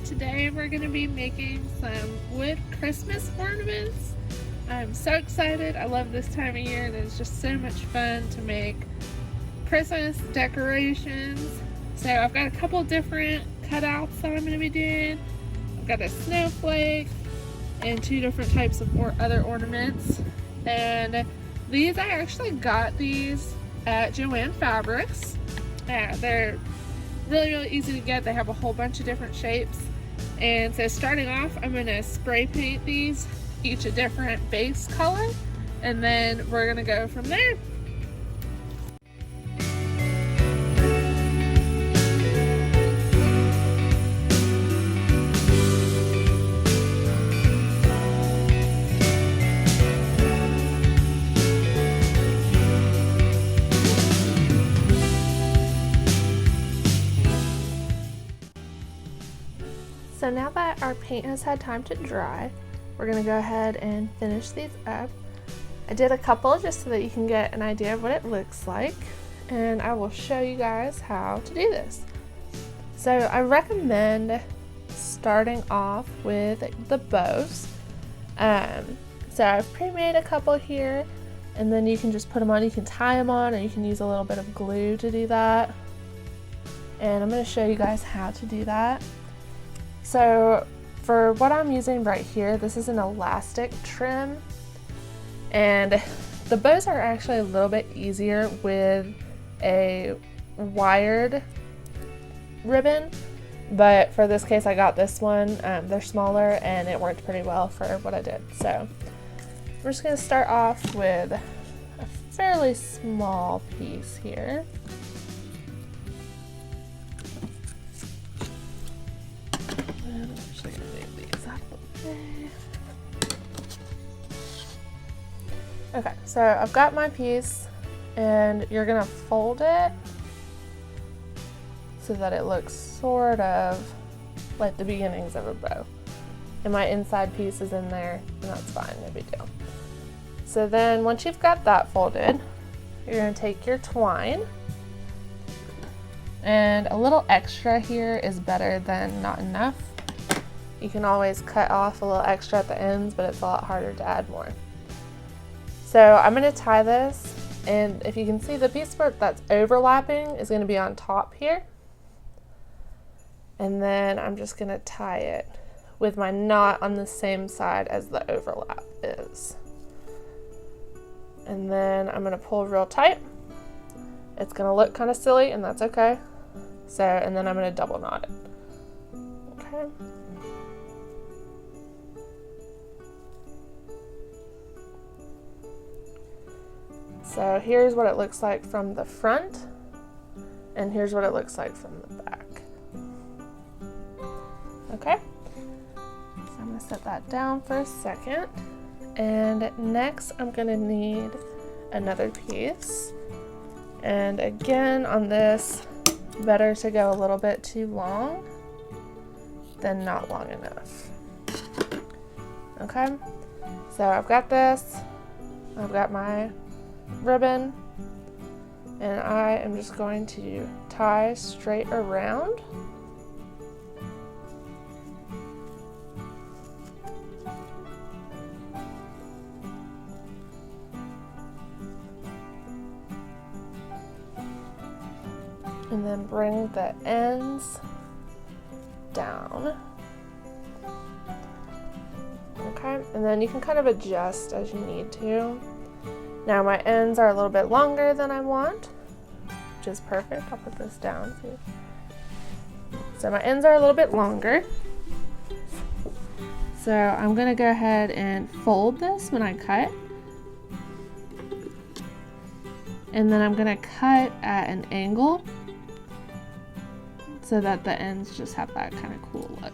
today we're going to be making some wood Christmas ornaments. I'm so excited. I love this time of year and it's just so much fun to make Christmas decorations. So I've got a couple different cutouts that I'm going to be doing. I've got a snowflake and two different types of other ornaments. And these, I actually got these at Joann Fabrics. They're really easy to get. They have a whole bunch of different shapes. And so starting off, I'm going to spray paint these each a different base color, and then we're going to go from there. So now that our paint has had time to dry, we're going to go ahead and finish these up. I did a couple just so that you can get an idea of what it looks like, and I will show you guys how to do this. So I recommend starting off with the bows. So I've pre-made a couple here, and then you can just put them on. You can tie them on, or you can use a little bit of glue to do that. And I'm going to show you guys how to do that. So for what I'm using right here, this is an elastic trim, and the bows are actually a little bit easier with a wired ribbon, but for this case I got this one. They're smaller and it worked pretty well for what I did. So we're just going to start off with a fairly small piece here. Okay, so I've got my piece, and you're gonna fold it so that it looks sort of like the beginnings of a bow. And my inside piece is in there, and that's fine, no big deal. So then once you've got that folded, you're gonna take your twine, and a little extra here is better than not enough. You can always cut off a little extra at the ends, but it's a lot harder to add more. So I'm going to tie this, and if you can see, the piece that's overlapping is going to be on top here. And then I'm just going to tie it with my knot on the same side as the overlap is. And then I'm going to pull real tight. It's going to look kind of silly, and that's okay. So, and then I'm going to double knot it. Okay. So here's what it looks like from the front, and here's what it looks like from the back. Okay, so I'm going to set that down for a second, and next I'm going to need another piece. And again, on this, better to go a little bit too long than not long enough. Okay, so I've got this, I've got my ribbon, and I am just going to tie straight around. And then bring the ends down. Okay, and then you can kind of adjust as you need to. Now my ends are a little bit longer than I want, which is perfect. I'll put this down. See? So my ends are a little bit longer. So I'm going to go ahead and fold this when I cut. And then I'm going to cut at an angle so that the ends just have that kind of cool look.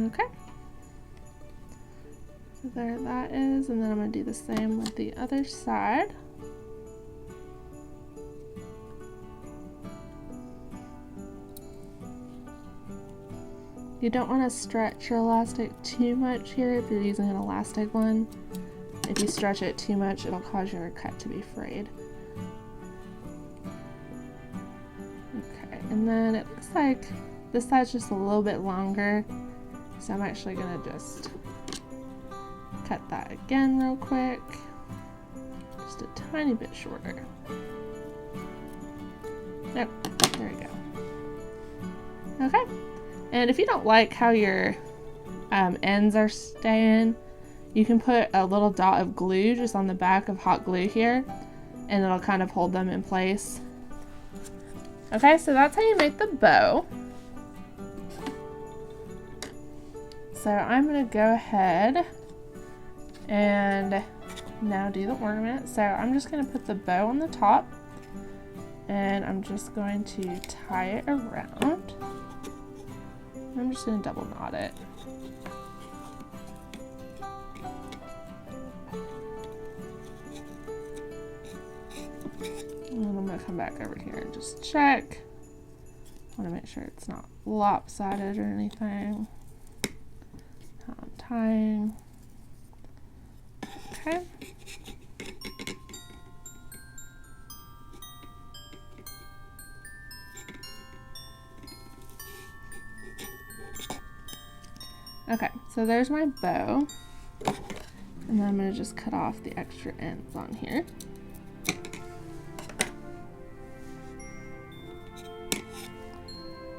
Okay, so there that is, and then I'm going to do the same with the other side. You don't want to stretch your elastic too much here if you're using an elastic one. If you stretch it too much, it'll cause your cut to be frayed. And then it looks like this side's just a little bit longer, so I'm actually gonna just cut that again real quick, just a tiny bit shorter. Yep, there we go. Okay, and if you don't like how your ends are staying, you can put a little dot of glue just on the back of hot glue here, and it'll kind of hold them in place. Okay, so that's how you make the bow. So I'm gonna go ahead and now do the ornament. So I'm just gonna put the bow on the top, and I'm just going to tie it around. I'm just gonna double knot it. And I'm gonna come back over here and just check. I wanna make sure it's not lopsided or anything. How I'm tying. Okay. Okay, so there's my bow. And then I'm gonna just cut off the extra ends on here.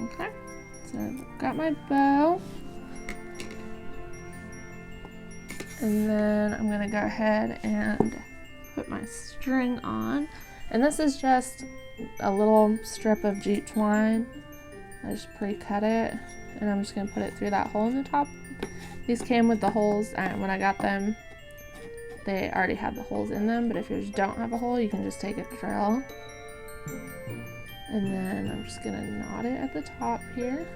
Okay, so I've got my bow. And then I'm gonna go ahead and put my string on. And this is just a little strip of jute twine. I just pre-cut it, and I'm just gonna put it through that hole in the top. These came with the holes, and when I got them, they already had the holes in them, but if yours don't have a hole, you can just take a drill. And then I'm just gonna knot it at the top here.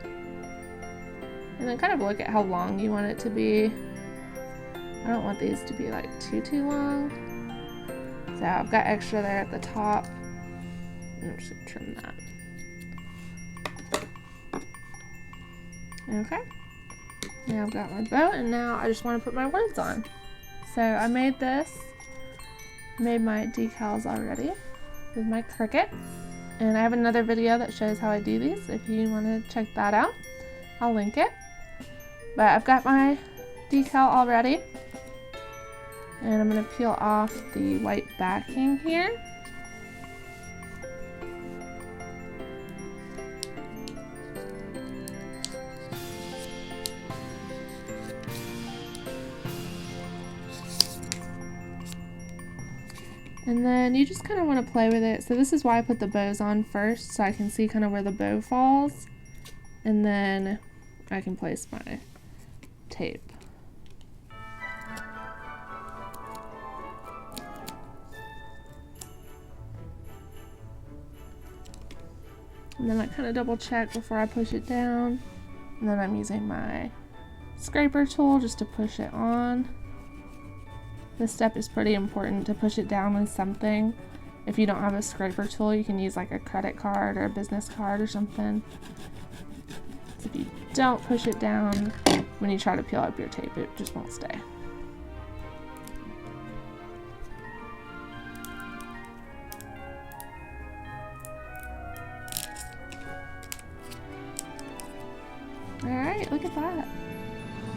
And then kind of look at how long you want it to be. I don't want these to be like too long. So I've got extra there at the top. And I'm just gonna trim that. Okay. Now I've got my bow, and now I just want to put my words on. So I made this. Made my decals already with my Cricut. And I have another video that shows how I do these if you want to check that out. I'll link it. But I've got my decal already. And I'm going to peel off the white backing here. And then you just kind of want to play with it. So this is why I put the bows on first, so I can see kind of where the bow falls. And then I can place my tape. And then I kind of double check before I push it down. And then I'm using my scraper tool just to push it on. This step is pretty important, to push it down with something. If you don't have a scraper tool, you can use like a credit card or a business card or something. So if you don't push it down when you try to peel up your tape, it just won't stay. Alright, look at that.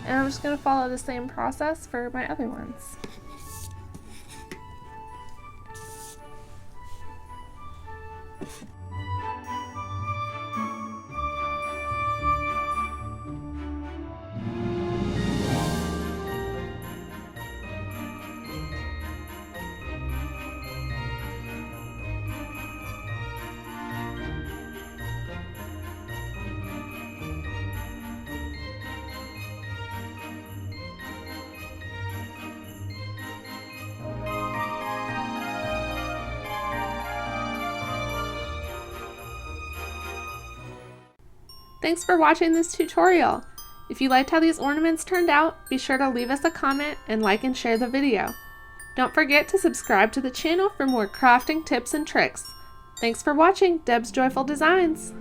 And I'm just going to follow the same process for my other ones. Thanks for watching this tutorial. If you liked how these ornaments turned out, be sure to leave us a comment and like and share the video. Don't forget to subscribe to the channel for more crafting tips and tricks. Thanks for watching Deb's Joyful Designs.